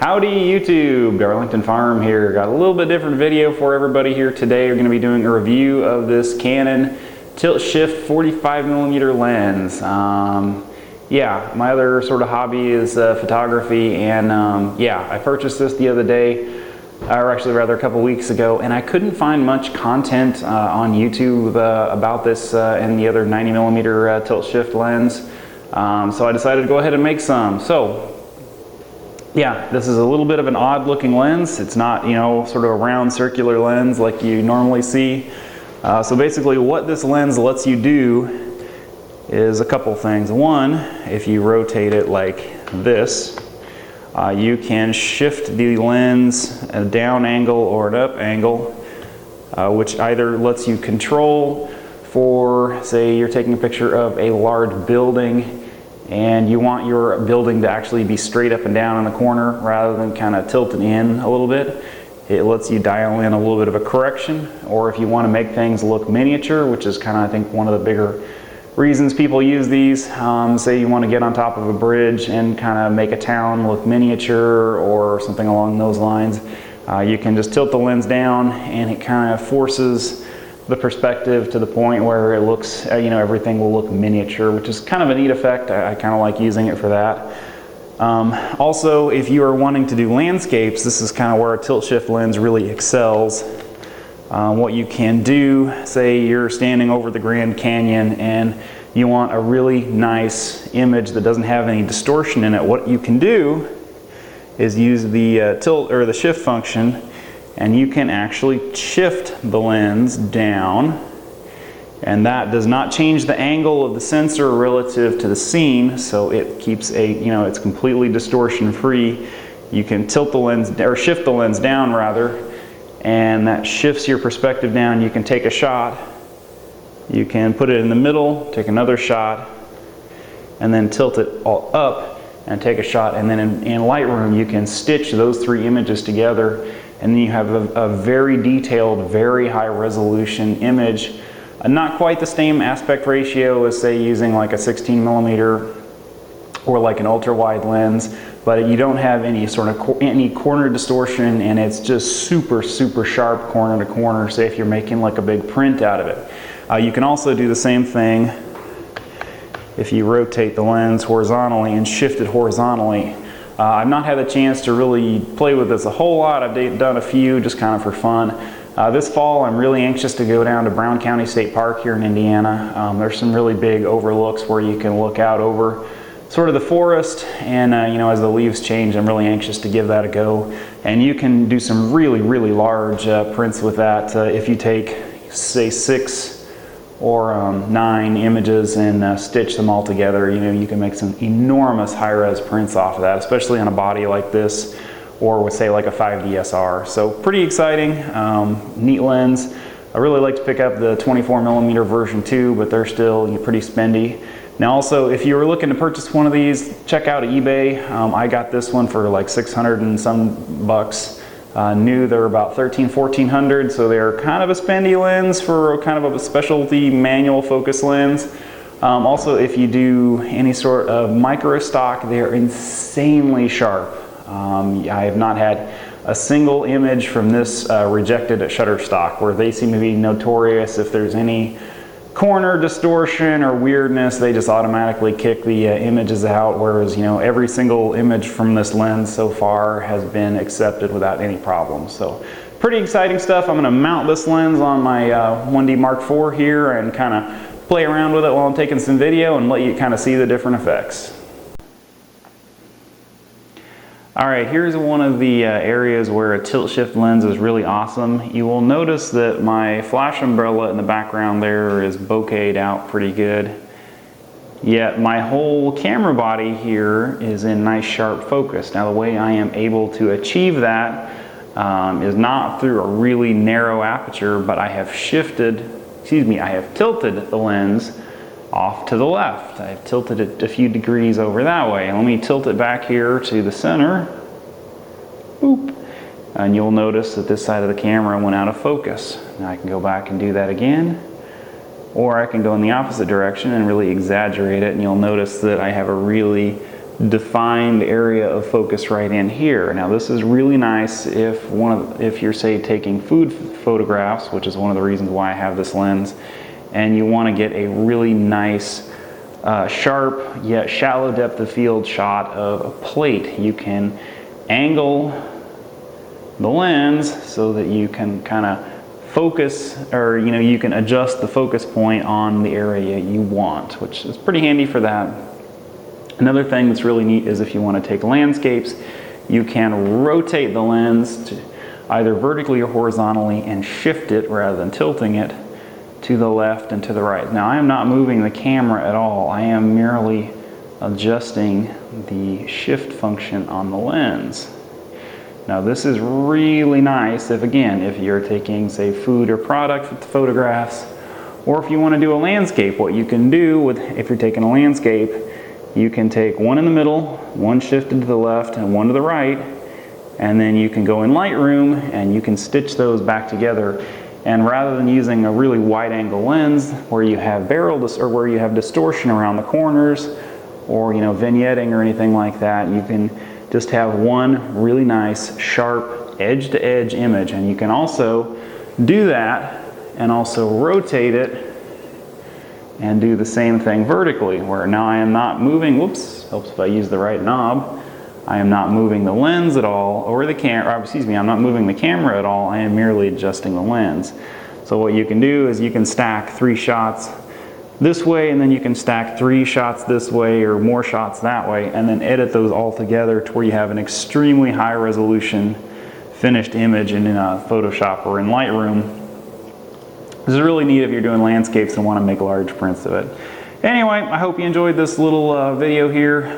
Howdy YouTube, Darlington Farm here. Got a little bit different video for everybody here today. We're going to be doing a review of this Canon tilt shift 45mm lens. Yeah, my other sort of hobby is photography, and yeah, I purchased this the other day, or actually rather a couple weeks ago, and I couldn't find much content on YouTube about this and the other 90mm tilt shift lens. So I decided to go ahead and make some. So yeah, this is a little bit of an odd looking lens. It's not, you know, sort of a round circular lens like you normally see. So basically what this lens lets you do is a couple things. One, if you rotate it like this, you can shift the lens at a down angle or an up angle, which either lets you control for, say you're taking a picture of a large building and you want your building to actually be straight up and down in the corner rather than kind of tilted in a little bit. It lets you dial in a little bit of a correction, or if you want to make things look miniature, which is kind of, I think, one of the bigger reasons people use these. Say you want to get on top of a bridge and kind of make a town look miniature or something along those lines. You can just tilt the lens down and it kind of forces the perspective to the point where it looks, you know, everything will look miniature, which is kind of a neat effect. I kind of like using it for that. Also, if you are wanting to do landscapes, this is kind of where a tilt shift lens really excels. What you can do, say you're standing over the Grand Canyon and you want a really nice image that doesn't have any distortion in it, what you can do is use the tilt or the shift function, and you can actually shift the lens down, and that does not change the angle of the sensor relative to the scene, so it keeps a, you know, it's completely distortion free. You can tilt the lens, or shift the lens down rather, and that shifts your perspective down. You can take a shot, you can put it in the middle, take another shot, and then tilt it all up and take a shot, and then in Lightroom you can stitch those three images together, and then you have a very detailed, very high resolution image. Not quite the same aspect ratio as, say, using like a 16mm or like an ultra wide lens, but you don't have any sort of any corner distortion, and it's just super sharp corner to corner, say if you're making like a big print out of it. You can also do the same thing if you rotate the lens horizontally and shift it horizontally. I've not had a chance to really play with this a whole lot. I've done a few just kind of for fun. This fall I'm really anxious to go down to Brown County State Park here in Indiana. There's some really big overlooks where you can look out over sort of the forest, and you know, as the leaves change, I'm really anxious to give that a go. And you can do some really large prints with that if you take, say, 6 or 9 images and stitch them all together. You know, you can make some enormous high-res prints off of that, especially on a body like this, or with, say, like a 5DSR. So pretty exciting, neat lens. I really like to pick up the 24mm version too, but they're still pretty spendy. Now also, if you were looking to purchase one of these, check out eBay. I got this one for like 600 and some bucks. New, they're about 1400, so they're kind of a spendy lens for kind of a specialty manual focus lens. Also, if you do any sort of micro stock, they're insanely sharp. I have not had a single image from this rejected at Shutterstock, where they seem to be notorious. If there's any corner distortion or weirdness, they just automatically kick the images out, whereas, you know, every single image from this lens so far has been accepted without any problems. So pretty exciting stuff. I'm going to mount this lens on my 1D Mark IV here and kind of play around with it while I'm taking some video and let you kind of see the different effects. Alright, here's one of the areas where a tilt shift lens is really awesome. You will notice that my flash umbrella in the background there is bokeh'd out pretty good. Yet my whole camera body here is in nice sharp focus. Now the way I am able to achieve that is not through a really narrow aperture, but I have tilted the lens off to the left. I've tilted it a few degrees over that way. Let me tilt it back here to the center. Boop. And you'll notice that this side of the camera went out of focus. Now I can go back and do that again. Or I can go in the opposite direction and really exaggerate it, and you'll notice that I have a really defined area of focus right in here. Now this is really nice if you're, say, taking food photographs, which is one of the reasons why I have this lens, and you want to get a really nice sharp yet shallow depth of field shot of a plate. You can angle the lens so that you can kind of focus, or you can adjust the focus point on the area you want, which is pretty handy for that. Another thing that's really neat is if you want to take landscapes, you can rotate the lens to either vertically or horizontally and shift it rather than tilting it to the left and to the right. Now I am not moving the camera at all. I am merely adjusting the shift function on the lens. Now this is really nice if you're taking, say, food or product photographs, or if you want to do a landscape. What you can do if you're taking a landscape, you can take one in the middle, one shifted to the left and one to the right, and then you can go in Lightroom and you can stitch those back together. And rather than using a really wide angle lens where you have where you have distortion around the corners, or vignetting or anything like that, you can just have one really nice sharp edge to edge image. And you can also do that and also rotate it and do the same thing vertically, where now I am not moving, whoops, helps if I use the right knob, I am not moving the lens at all, or the camera, I'm not moving the camera at all, I am merely adjusting the lens. So what you can do is you can stack 3 shots this way, and then you can stack 3 shots this way, or more shots that way, and then edit those all together to where you have an extremely high resolution finished image in Photoshop or in Lightroom. This is really neat if you're doing landscapes and want to make large prints of it. Anyway, I hope you enjoyed this little video here.